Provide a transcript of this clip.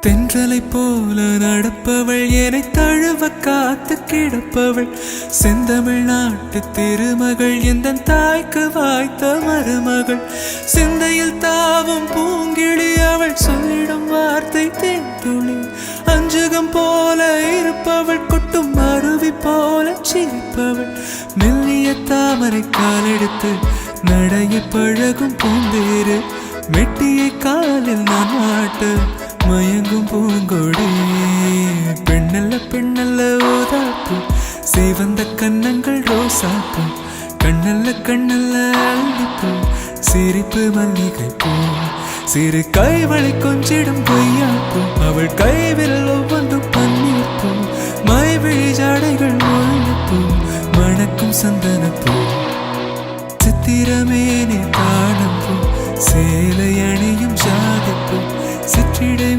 தென்றலை போல நடப்பவள் என்னை தழுவ காத்து கிடப்பவள் செந்தமிழ் நாட்டு திருமகள் எந்த தாய்க்கு வாய்த்த மருமகள் சிந்தையில் தாவும் பூங்கிழி அவள் சொல்லிடும் வார்த்தை தேன்துளி அஞ்சுகம் போல இருப்பவள் கொட்டும் அருவி போல சிரிப்பவள் மெல்லிய தாமரை காலெடுத்து நடைய பழகும் பூந்தேறு மெட்டியை காலில் நான் மாட்ட மயங்கும் பூங்கொடி பெண்ணல்ல பெண்ணல்ல ஓதாப்பு சேவந்த கன்னங்கள் ரோசாப்பு கண்ணல்ல கண்ணல்ல அள்ளிப்பூ சிரிப்பு மல்லிகை பூ சிறு கைவளை கொஞ்சிடும் கொய்யாப்பூ அவள் கைவில் ஒவ்வொன்றும் பன்னீர் பூ மைவிழி ஜாடைகள் முள்ளுப்பூ மணக்கும் சந்தனப்பூ சித்திரமேனே காணப்பூ சேலை அணியும் ஜாதிப்பூ சிற்றிடை